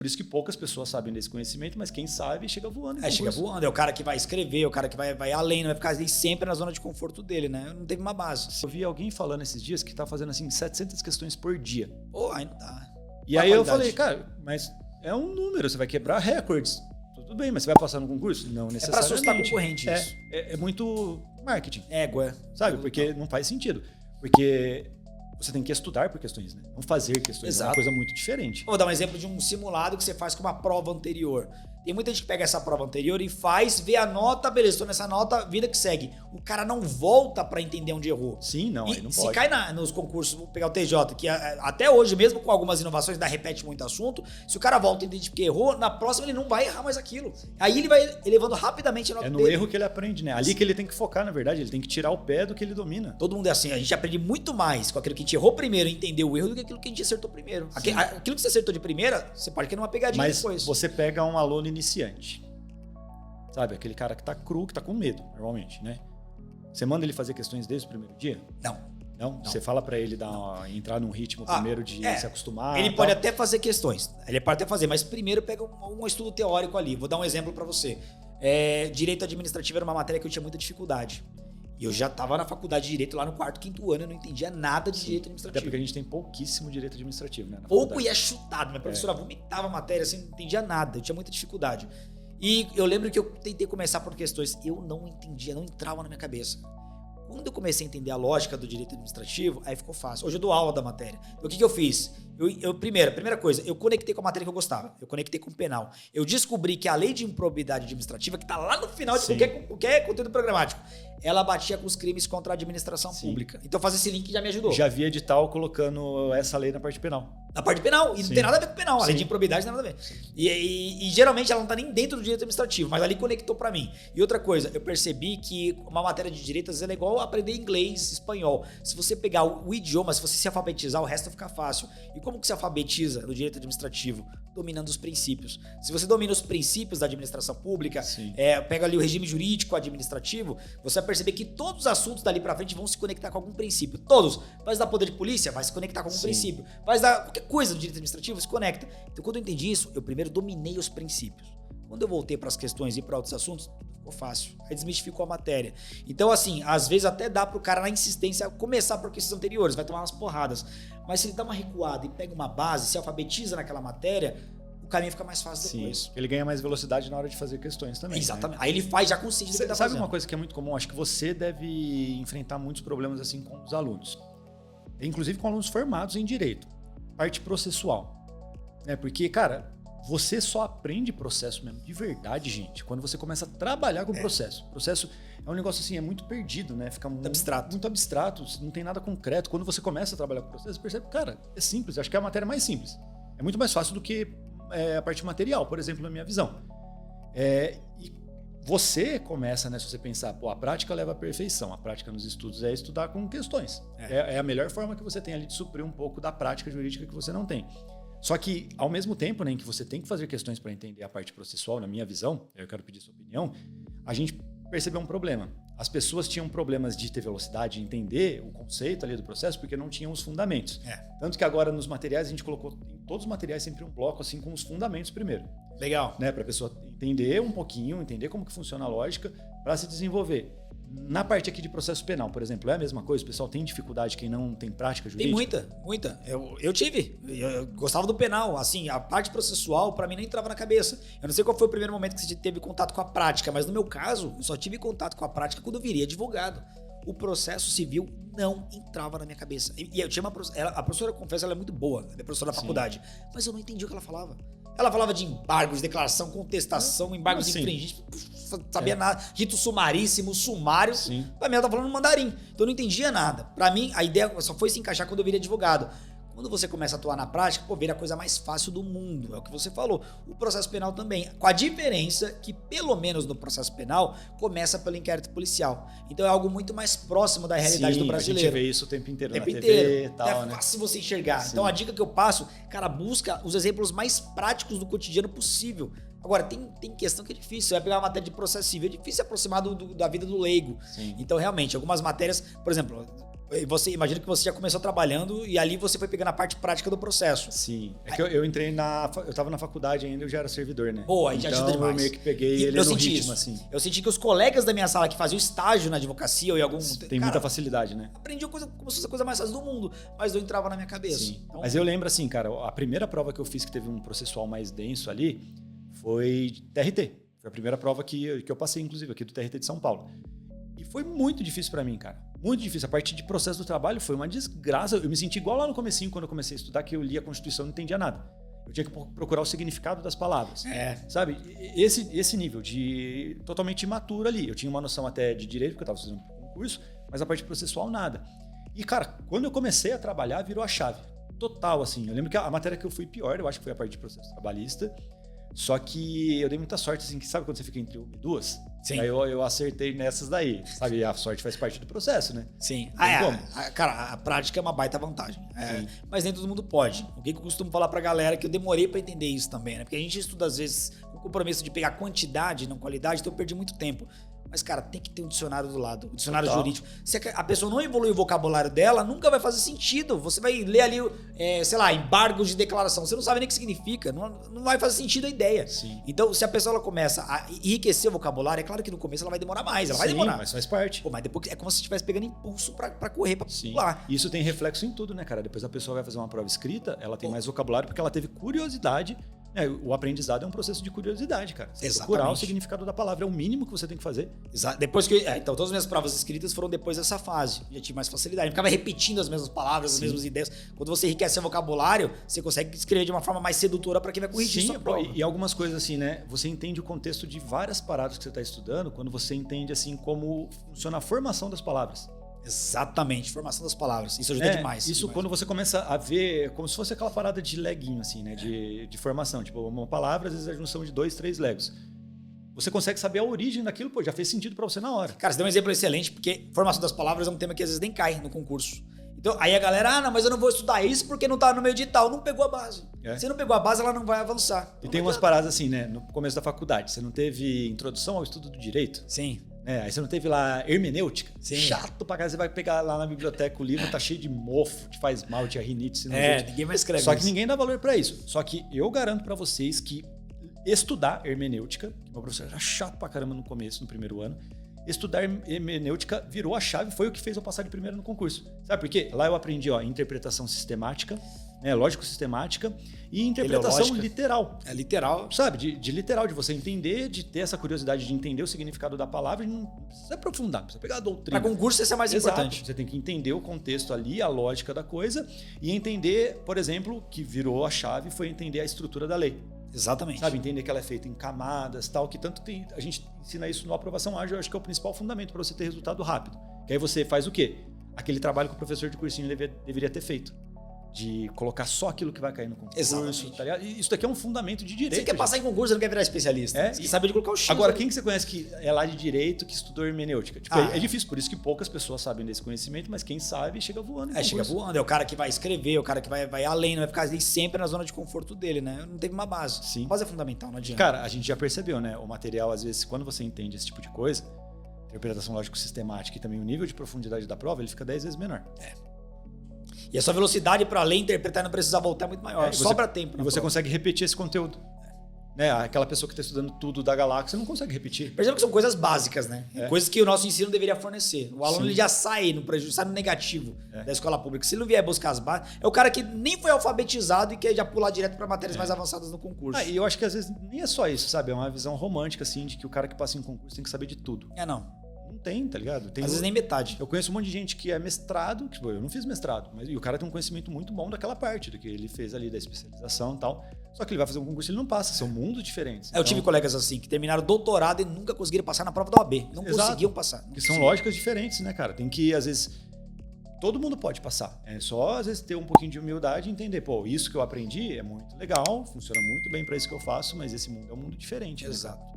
Por isso que poucas pessoas sabem desse conhecimento, mas quem sabe chega voando. Chega voando. É o cara que vai escrever, o cara que vai além, não vai ficar ali sempre na zona de conforto dele, né? Não teve uma base. Eu vi alguém falando esses dias que tá fazendo assim 700 questões por dia. Pô, aí não dá. E aí eu falei, cara, mas é um número, você vai quebrar recordes. Tudo bem, mas você vai passar no concurso? Não necessariamente. É pra assustar concorrente isso. É muito marketing. Égua. Sabe? Porque não faz sentido. Porque você tem que estudar por questões, né? Não fazer questões. Exato. É uma coisa muito diferente. Vou dar um exemplo de um simulado que você faz com uma prova anterior. Tem muita gente que pega essa prova anterior e faz, vê a nota, beleza, estou nessa nota, vida que segue. O cara não volta pra entender onde errou. Sim, não, aí não se pode. cai nos concursos, vou pegar o TJ, que até hoje, mesmo com algumas inovações, repete muito assunto, se o cara volta e entende que errou, na próxima ele não vai errar mais aquilo. Aí ele vai elevando rapidamente a nota dele. É no erro que ele aprende, né? Ali que ele tem que focar, na verdade, ele tem que tirar o pé do que ele domina. Todo mundo é assim, a gente aprende muito mais com aquilo que a gente errou primeiro e entendeu o erro do que aquilo que a gente acertou primeiro. Aquilo que você acertou de primeira, você pode querer uma pegadinha depois. Mas você pega um aluno iniciante. Sabe, aquele cara que tá cru, que tá com medo, normalmente, né? Você manda ele fazer questões desde o primeiro dia? Não? Você fala pra ele entrar num ritmo primeiro de se acostumar? Ele pode até fazer questões, mas primeiro pega um estudo teórico ali. Vou dar um exemplo pra você. Direito administrativo era uma matéria que eu tinha muita dificuldade. E eu já tava na faculdade de Direito lá no 4º, 5º ano, eu não entendia nada de Direito administrativo. Até porque a gente tem pouquíssimo Direito administrativo, né? Pouco e é chutado. Minha professora vomitava a matéria, assim, não entendia nada. Eu tinha muita dificuldade. E eu lembro que eu tentei começar por questões, eu não entendia, não entrava na minha cabeça. Quando eu comecei a entender a lógica do direito administrativo, aí ficou fácil. Hoje eu dou aula da matéria. Então, o que eu fiz? Primeira coisa, eu conectei com a matéria que eu gostava. Eu conectei com o penal. Eu descobri que a lei de improbidade administrativa, que está lá no final de qualquer conteúdo programático, ela batia com os crimes contra a administração pública. Então, fazer esse link já me ajudou. Já vi edital colocando essa lei na parte penal. Na parte penal. E não tem nada a ver com penal. A lei de improbidade não tem nada a ver. E geralmente ela não tá nem dentro do direito administrativo, mas ali conectou pra mim. E outra coisa, eu percebi que uma matéria de direito às vezes é igual aprender inglês, espanhol. Se você pegar o idioma, se você se alfabetizar, o resto fica fácil. E como que se alfabetiza no direito administrativo? Dominando os princípios. Se você domina os princípios da administração pública, pega ali o regime jurídico administrativo, você vai perceber que todos os assuntos dali pra frente vão se conectar com algum princípio. Todos. Vai dar poder de polícia, vai se conectar com algum princípio. Vai dar qualquer coisa do direito administrativo, se conecta. Então, quando eu entendi isso, eu primeiro dominei os princípios. Quando eu voltei para as questões e para outros assuntos, ficou fácil. Aí desmistificou a matéria. Então, assim, às vezes até dá pro cara na insistência começar por questões anteriores, vai tomar umas porradas. Mas se ele dá uma recuada e pega uma base, se alfabetiza naquela matéria, o caminho fica mais fácil depois. Sim, ele ganha mais velocidade na hora de fazer questões também. Exatamente. Né? Aí ele faz já consciente do que ele tá fazendo. Sabe uma coisa que é muito comum? Acho que você deve enfrentar muitos problemas assim com os alunos. Inclusive com alunos formados em direito. Parte processual. Porque, cara, você só aprende processo mesmo, de verdade, gente, quando você começa a trabalhar com o processo. O processo é um negócio assim, é muito perdido, né? Fica muito abstrato, não tem nada concreto. Quando você começa a trabalhar com o processo, você percebe, cara, é simples. Acho que é a matéria mais simples. É muito mais fácil do que a parte material, por exemplo, na minha visão. E você começa, né, se você pensar, a prática leva à perfeição. A prática nos estudos é estudar com questões. É a melhor forma que você tem ali de suprir um pouco da prática jurídica que você não tem. Só que, ao mesmo tempo, né, em que você tem que fazer questões para entender a parte processual, na minha visão, eu quero pedir sua opinião, a gente percebeu um problema. As pessoas tinham problemas de ter velocidade, de entender o conceito ali do processo, porque não tinham os fundamentos. Tanto que agora nos materiais, a gente colocou em todos os materiais sempre um bloco assim com os fundamentos primeiro. Legal. Né, para a pessoa entender um pouquinho, entender como que funciona a lógica, para se desenvolver. Na parte aqui de processo penal, por exemplo, é a mesma coisa? O pessoal tem dificuldade, quem não tem prática jurídica? Tem muita. Eu tive. Eu gostava do penal. Assim, a parte processual, pra mim, nem entrava na cabeça. Eu não sei qual foi o primeiro momento que você teve contato com a prática, mas no meu caso, eu só tive contato com a prática quando eu virei advogado. O processo civil não entrava na minha cabeça. E eu tinha a professora, confesso, ela é muito boa, ela é professora da faculdade, mas eu não entendi o que ela falava. Ela falava de embargos, declaração, contestação, embargos infringentes, sabia nada, rito sumaríssimo, sumário. Pra mim, ela tava falando mandarim, então eu não entendia nada. Pra mim, a ideia só foi se encaixar quando eu virei advogado. Quando você começa a atuar na prática, vira a coisa mais fácil do mundo. É o que você falou. O processo penal também. Com a diferença que, pelo menos no processo penal, começa pelo inquérito policial. Então é algo muito mais próximo da realidade do brasileiro. A gente vê isso o tempo inteiro na TV e tal, né? É fácil você enxergar. Então a dica que eu passo, cara, busca os exemplos mais práticos do cotidiano possível. Agora, tem questão que é difícil. Você vai pegar uma matéria de processo civil, é difícil se aproximar da vida do leigo. Então, realmente, algumas matérias, por exemplo, Você imagina que você já começou trabalhando e ali você foi pegando a parte prática do processo. Sim. É que eu entrei eu tava na faculdade ainda, eu já era servidor, né? Boa, aí já ajuda demais. Eu meio que peguei ele no ritmo, assim. Eu senti que os colegas da minha sala que faziam estágio na advocacia ou em algum... Tem muita facilidade, né? Aprendi como se fosse a coisa mais fácil do mundo, mas não entrava na minha cabeça. Sim. Então... Mas eu lembro assim, cara, a primeira prova que eu fiz que teve um processual mais denso ali foi TRT. Foi a primeira prova que eu passei, inclusive, aqui do TRT de São Paulo. E foi muito difícil pra mim, cara. Muito difícil. A parte de processo do trabalho foi uma desgraça. Eu me senti igual lá no comecinho, quando eu comecei a estudar, que eu lia a Constituição e não entendia nada. Eu tinha que procurar o significado das palavras. Sabe? Esse nível de totalmente imaturo ali. Eu tinha uma noção até de direito, porque eu estava fazendo um concurso, mas a parte processual, nada. E, cara, quando eu comecei a trabalhar, virou a chave. Total, assim. Eu lembro que a matéria que eu fui pior, eu acho que foi a parte de processo trabalhista. Só que eu dei muita sorte, assim, que sabe quando você fica entre uma e duas? Sim. Aí eu acertei nessas daí, sabe? A sorte faz parte do processo, né? Sim. Cara, a prática é uma baita vantagem. Mas nem todo mundo pode. O que eu costumo falar pra galera é que eu demorei pra entender isso também, né? Porque a gente estuda, às vezes, com o compromisso de pegar quantidade, não qualidade, então eu perdi muito tempo. Mas, cara, tem que ter um dicionário do lado, um dicionário jurídico. Se a pessoa não evolui o vocabulário dela, nunca vai fazer sentido. Você vai ler ali, sei lá, embargos de declaração. Você não sabe nem o que significa. Não vai fazer sentido a ideia. Sim. Então, se a pessoa ela começa a enriquecer o vocabulário, é claro que no começo ela vai demorar mais. Ela vai demorar. Mas faz parte. Pô, mas depois é como se você estivesse pegando impulso pra correr, pra pular. Isso tem reflexo em tudo, né, cara? Depois a pessoa vai fazer uma prova escrita, ela tem mais vocabulário porque ela teve curiosidade. O aprendizado é um processo de curiosidade, cara. Você procurar o significado da palavra é o mínimo que você tem que fazer. Depois que então todas as minhas provas escritas foram depois dessa fase. Já tive mais facilidade. Eu ficava repetindo as mesmas palavras, as mesmas ideias. Quando você enriquece seu vocabulário, você consegue escrever de uma forma mais sedutora para quem vai corrigir sua prova. E algumas coisas assim, né? Você entende o contexto de várias paradas que você está estudando quando você entende assim como funciona a formação das palavras. Exatamente, formação das palavras. Isso ajuda demais. Isso demais. Quando você começa a ver, como se fosse aquela parada de leguinho, assim, né? De formação. Tipo, uma palavra, às vezes é a junção de 2, 3 legos. Você consegue saber a origem daquilo, pô, já fez sentido pra você na hora. Cara, você deu um exemplo excelente, porque formação das palavras é um tema que às vezes nem cai no concurso. Então, aí a galera, não, mas eu não vou estudar isso porque não tá no meio de tal. Não pegou a base. Se não pegou a base, ela não vai avançar. E tem umas paradas assim, né? No começo da faculdade, você não teve introdução ao estudo do direito? Sim. Aí você não teve lá hermenêutica? Sim. Chato pra caralho. Você vai pegar lá na biblioteca o livro, tá cheio de mofo, te faz mal, te rinite. Ninguém mais escreve. Só que ninguém dá valor pra isso. Só que eu garanto pra vocês que estudar hermenêutica, que meu professor era chato pra caramba no começo, no primeiro ano, estudar hermenêutica virou a chave, foi o que fez eu passar de primeiro no concurso. Sabe por quê? Lá eu aprendi interpretação sistemática, lógico-sistemática e interpretação literal. É literal. Sabe? De literal, de você entender, de ter essa curiosidade de entender o significado da palavra e não precisa aprofundar, precisa pegar a doutrina. Para concurso isso é mais importante. Você tem que entender o contexto ali, a lógica da coisa e entender, por exemplo, que virou a chave foi entender a estrutura da lei. Exatamente. Sabe, entender que ela é feita em camadas, tal, que tanto tem, a gente ensina isso no aprovação ágil, eu acho que é o principal fundamento para você ter resultado rápido. Que aí você faz o quê? Aquele trabalho que o professor de cursinho deveria ter feito. De colocar só aquilo que vai cair no concurso. Exatamente. Tá ligado? Isso daqui é um fundamento de direito. Você quer passar em concurso, você não quer virar especialista. Você sabe de colocar o X. Agora, quem que você conhece que é lá de direito, que estudou hermenêutica? Tipo, é difícil, por isso que poucas pessoas sabem desse conhecimento, mas quem sabe chega voando. Chega voando. É o cara que vai escrever, o cara que vai além, não vai ficar ali sempre na zona de conforto dele, né? Não teve uma base. Sim. A base é fundamental, não adianta. Cara, a gente já percebeu, né? O material, às vezes, quando você entende esse tipo de coisa, interpretação lógico-sistemática e também o nível de profundidade da prova, ele fica 10 vezes menor. E a sua velocidade para ler, interpretar e não precisar voltar é muito maior. Sobra tempo. E você consegue repetir esse conteúdo. Aquela pessoa que está estudando tudo da galáxia não consegue repetir. Perceba que são coisas básicas, né? Coisas que o nosso ensino deveria fornecer. O aluno ele já sai no prejuízo, sai no negativo da escola pública. Se ele não vier buscar as bases, é o cara que nem foi alfabetizado e quer já pular direto para matérias mais avançadas no concurso. E eu acho que às vezes nem é só isso, sabe? É uma visão romântica, assim, de que o cara que passa em concurso tem que saber de tudo. Não. Não tem, tá ligado? Às vezes nem metade. Eu conheço um monte de gente que é mestrado, tipo, eu não fiz mestrado, mas e o cara tem um conhecimento muito bom daquela parte, do que ele fez ali da especialização e tal. Só que ele vai fazer um concurso e ele não passa, são mundos diferentes. Eu tive colegas assim, que terminaram doutorado e nunca conseguiram passar na prova da OAB. Não conseguiam passar. Porque são lógicas diferentes, né, cara? Tem que, às vezes, todo mundo pode passar. É só, às vezes, ter um pouquinho de humildade e entender, pô, isso que eu aprendi é muito legal, funciona muito bem para isso que eu faço, mas esse mundo é um mundo diferente. Exato. Né?